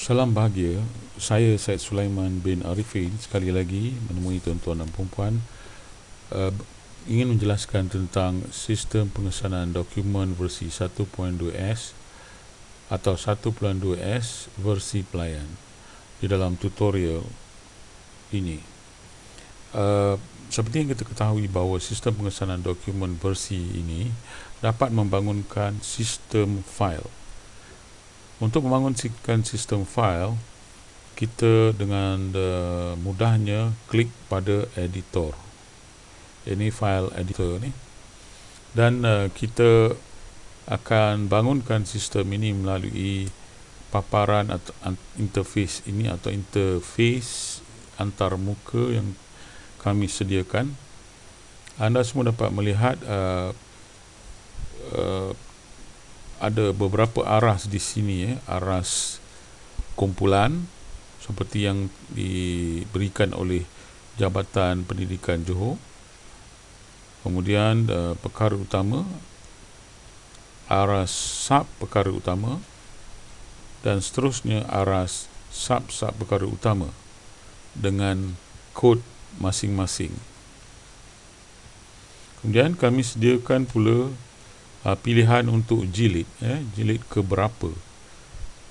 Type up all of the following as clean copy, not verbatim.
Salam bahagia, saya Syed Sulaiman bin Arifin sekali lagi menemui tuan-tuan dan puan-puan ingin menjelaskan tentang sistem pengesanan dokumen versi 1.2S atau 1.2S versi pelayan di dalam tutorial ini. Seperti yang kita ketahui bahawa sistem pengesanan dokumen versi ini dapat membangunkan sistem fail. Untuk membangunkan sistem file, kita dengan mudahnya klik pada editor. Ini file editor ni. Dan kita akan bangunkan sistem ini melalui paparan atau interface ini atau interface antarmuka yang kami sediakan. Anda semua dapat melihat ada beberapa aras di sini, aras kumpulan seperti yang diberikan oleh Jabatan Pendidikan Johor. Kemudian perkara utama, aras sub perkara utama, dan seterusnya aras sub perkara utama dengan kod masing-masing. Kemudian kami sediakan pula pilihan untuk jilid, jilid ke berapa.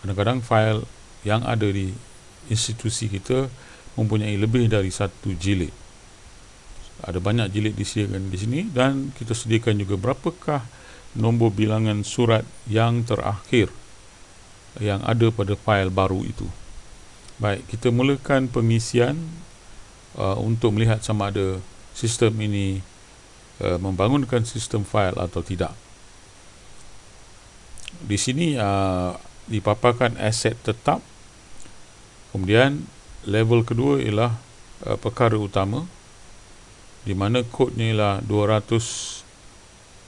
Kadang-kadang fail yang ada di institusi kita mempunyai lebih dari satu jilid. Ada banyak jilid disediakan di sini, dan kita sediakan juga berapakah nombor bilangan surat yang terakhir yang ada pada fail baru itu. Baik, kita mulakan pengisian untuk melihat sama ada sistem ini membangunkan sistem fail atau tidak. Di sini dipaparkan aset tetap. Kemudian level kedua ialah perkara utama, di mana kodnya ialah 200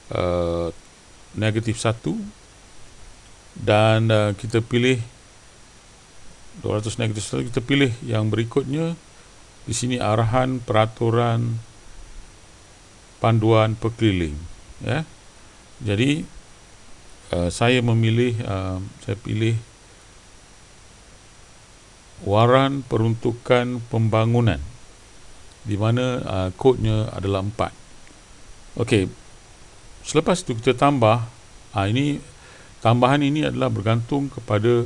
-1, dan kita pilih 200 -1. Kita pilih yang berikutnya. Di sini arahan peraturan panduan perkeliling, ya. Jadi saya pilih waran peruntukan pembangunan, di mana kodnya adalah 4. Okey, selepas itu kita tambah. Tambahan ini adalah bergantung kepada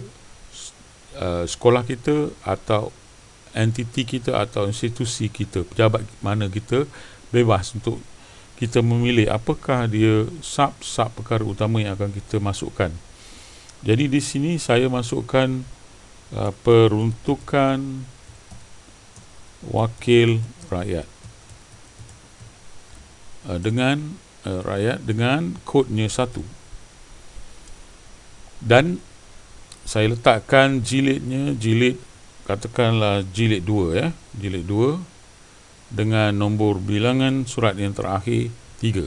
sekolah kita atau entiti kita atau institusi kita, pejabat mana kita, bebas untuk kita memilih apakah dia sub perkara utama yang akan kita masukkan. Jadi di sini saya masukkan peruntukan wakil rakyat dengan kodnya 1, dan saya letakkan jilidnya, katakanlah jilid 2, jilid 2 dengan nombor bilangan surat yang terakhir 3.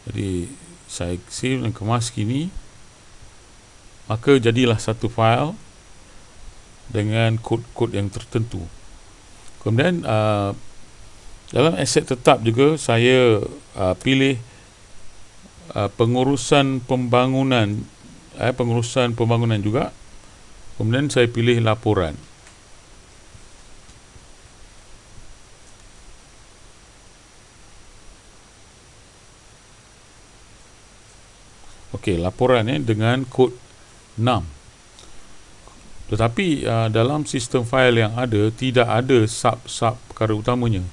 Jadi saya save dan kemas kini, maka jadilah satu file dengan kod-kod yang tertentu. Kemudian dalam aset tetap juga saya pilih pengurusan pembangunan juga. Kemudian saya pilih laporan. Okey, laporan dengan kod 6. Tetapi dalam sistem fail yang ada, tidak ada sub perkara utamanya.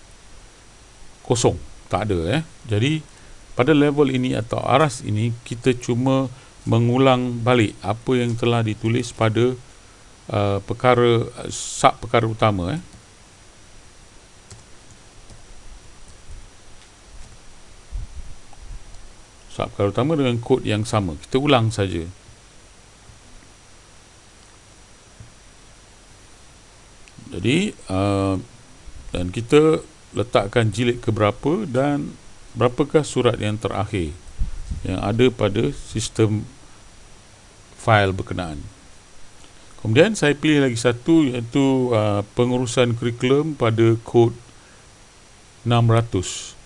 Kosong, tak ada. Jadi pada level ini atau aras ini, kita cuma mengulang balik apa yang telah ditulis pada sub perkara utama. Sub perkara utama dengan kod yang sama. Kita ulang saja. Jadi dan kita letakkan jilid ke berapa dan berapakah surat yang terakhir yang ada pada sistem fail berkenaan. Kemudian saya pilih lagi satu, iaitu pengurusan kurikulum pada kod 600.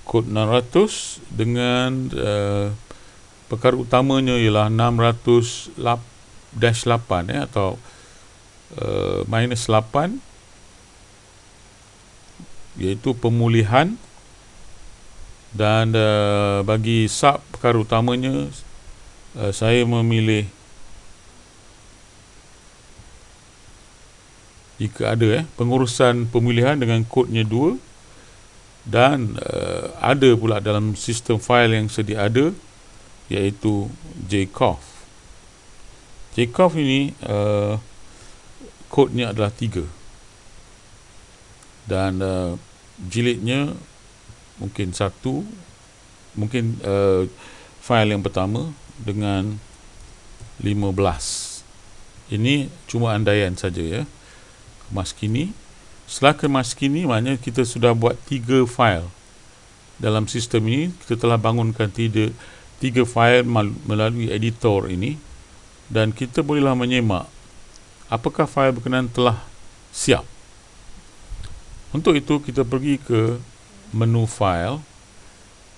Kod 600 dengan perkara utamanya ialah 608 -8 atau -8, iaitu pemulihan. Dan bagi sub perkara utamanya, saya memilih, jika ada pengurusan pemulihan dengan kodnya 2, dan ada pula dalam sistem file yang sedia ada, iaitu JCOF. JCOF ini kodnya adalah 3, dan jilidnya mungkin 1, mungkin file yang pertama dengan 15. Ini cuma andaian saja ya. Kemas kini. Setelah kemas kini, maknanya kita sudah buat 3 file dalam sistem ini. Kita telah bangunkan 3 file melalui editor ini, dan kita bolehlah menyemak apakah file berkenaan telah siap. Untuk itu kita pergi ke menu file,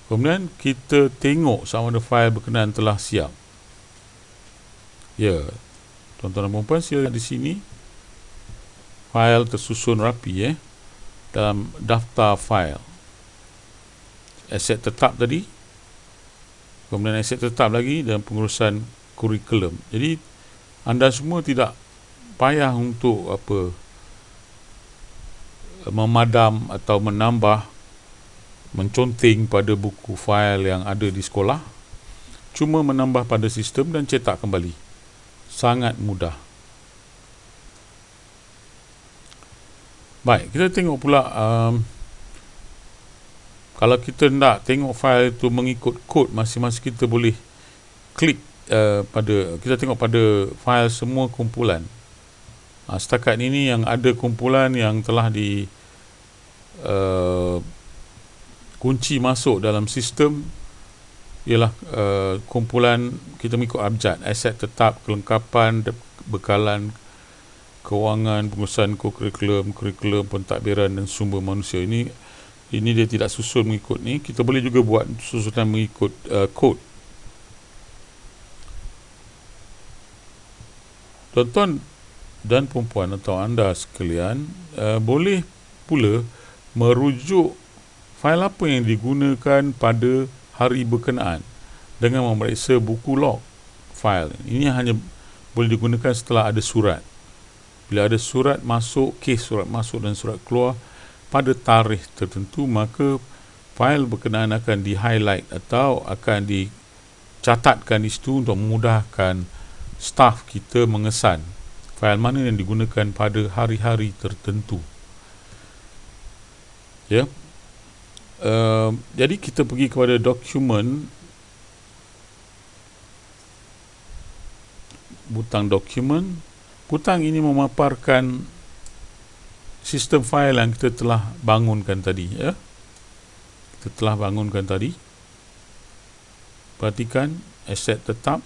kemudian kita tengok sama ada file berkenaan telah siap. Ya, tuan-tuan dan puan-puan, sila di sini file tersusun rapi dalam daftar file. Aset tetap tadi, kemudian aset tetap lagi, dan pengurusan kurikulum. Jadi anda semua tidak payah untuk memadam atau menambah, menconteng pada buku file yang ada di sekolah. Cuma menambah pada sistem dan cetak kembali. Sangat mudah. Baik, kita tengok pula kalau kita nak tengok file itu mengikut kod masing-masing, kita boleh klik kita tengok pada file semua kumpulan. Setakat ini yang ada kumpulan yang telah di kunci masuk dalam sistem ialah kumpulan kita mengikut abjad: aset tetap, kelengkapan, bekalan, kewangan, pengurusan kurikulum, pentadbiran dan sumber manusia. Ini dia tidak susun mengikut ni. Kita boleh juga buat susunan mengikut kod. Tuan-tuan dan puan-puan atau anda sekalian boleh pula merujuk file apa yang digunakan pada hari berkenaan dengan memeriksa buku log file. Ini hanya boleh digunakan setelah ada surat. Bila ada surat masuk, kes surat masuk dan surat keluar pada tarikh tertentu, maka file berkenaan akan di-highlight atau akan dicatatkan di situ untuk memudahkan staf kita mengesan file mana yang digunakan pada hari-hari tertentu. Ya. Jadi kita pergi kepada dokumen, butang dokumen. Butang ini memaparkan sistem file yang kita telah bangunkan tadi ya. Kita telah bangunkan tadi. Perhatikan aset tetap,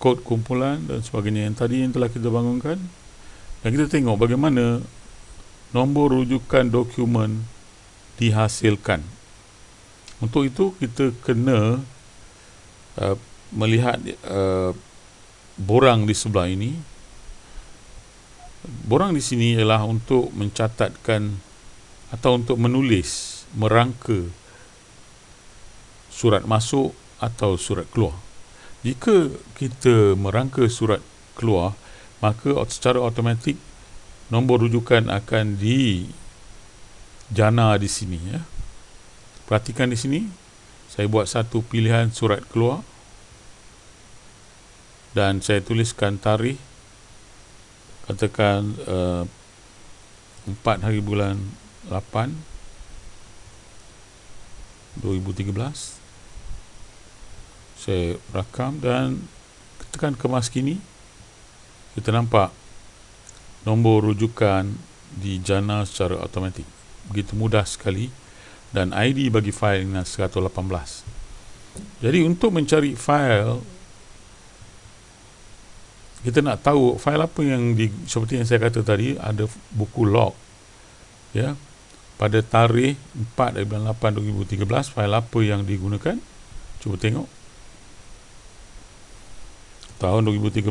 kod kumpulan dan sebagainya yang tadi yang telah kita bangunkan. Dan kita tengok bagaimana nombor rujukan dokumen dihasilkan. Untuk itu kita kena melihat borang di sebelah ini. Borang di sini ialah untuk mencatatkan atau untuk menulis, merangka surat masuk atau surat keluar. Jika kita merangka surat keluar, maka secara automatik nombor rujukan akan dijana di sini ya. Perhatikan di sini, saya buat satu pilihan surat keluar dan saya tuliskan tarikh, katakan 4 hari bulan 8 2013. Saya rakam dan tekan kemas kini. Kita nampak nombor rujukan dijana secara automatik. Begitu mudah sekali. Dan ID bagi file ini 118. Jadi untuk mencari file, kita nak tahu file apa yang seperti yang saya kata tadi, ada buku log ya, pada tarikh 4 dari bulan 8 2013, file apa yang digunakan. Cuba tengok. tahun 2013,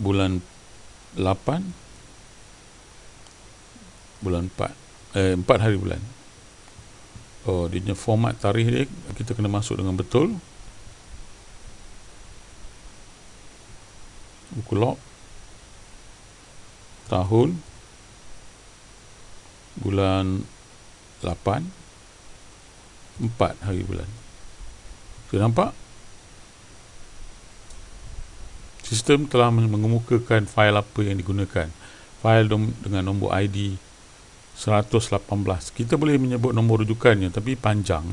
bulan 8, bulan 4, 4 hari bulan. Oh, dia punya format tarikh dia kita kena masuk dengan betul. Buku log, tahun, bulan 8, 4 hari bulan. Kita nampak sistem telah mengemukakan fail apa yang digunakan. Fail dengan nombor ID 118. Kita boleh menyebut nombor rujukannya, tapi panjang.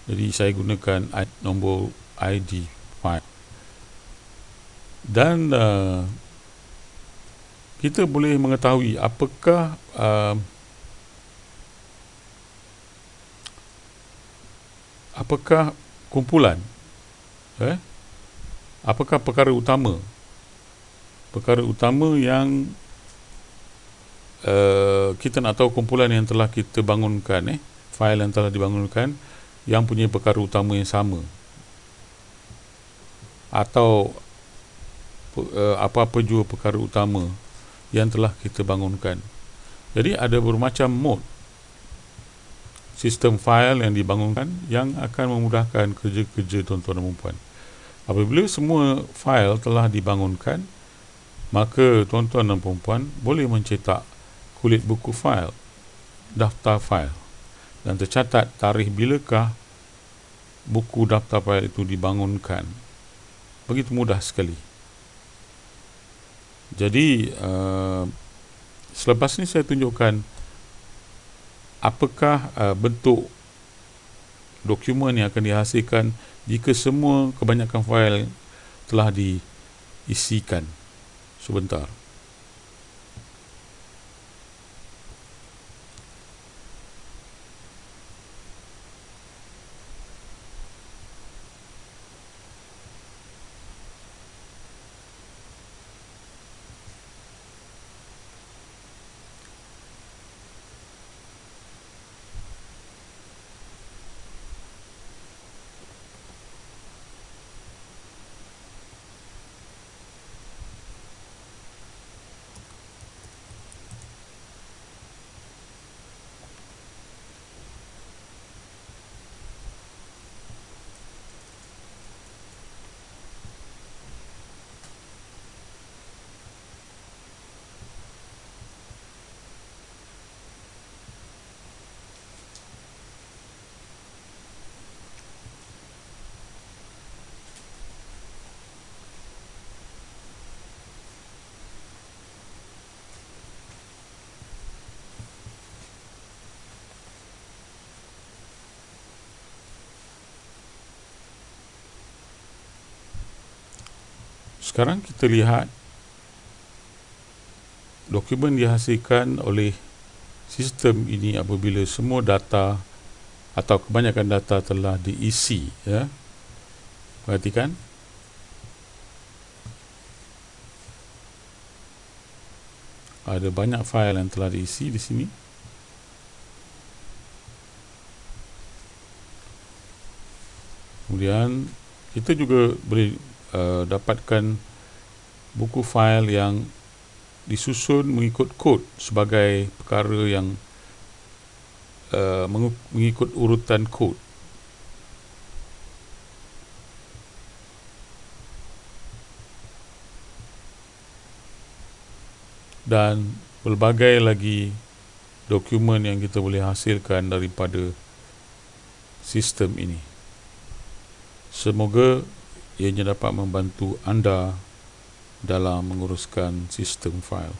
Jadi saya gunakan nombor ID file. Dan kita boleh mengetahui apakah kumpulan, apakah perkara utama yang kita nak tahu kumpulan yang telah kita bangunkan, fail yang telah dibangunkan yang punya perkara utama yang sama, atau apa-apa juga perkara utama yang telah kita bangunkan. Jadi ada bermacam mode sistem fail yang dibangunkan yang akan memudahkan kerja-kerja tuan-tuan dan puan. Apabila semua fail telah dibangunkan, maka tuan-tuan dan puan boleh mencetak kulit buku fail, daftar fail, dan tercatat tarikh bilakah buku daftar fail itu dibangunkan. Begitu mudah sekali. Jadi selepas ini saya tunjukkan apakah bentuk dokumen yang akan dihasilkan jika semua kebanyakan fail telah diisikan. Sebentar. Sekarang kita lihat dokumen dihasilkan oleh sistem ini apabila semua data atau kebanyakan data telah diisi. Perhatikan. Ada banyak fail yang telah diisi di sini. Kemudian kita juga boleh dapatkan buku fail yang disusun mengikut kod sebagai perkara yang mengikut urutan kod. Dan pelbagai lagi dokumen yang kita boleh hasilkan daripada sistem ini. Semoga ianya dapat membantu anda dalam menguruskan sistem fail.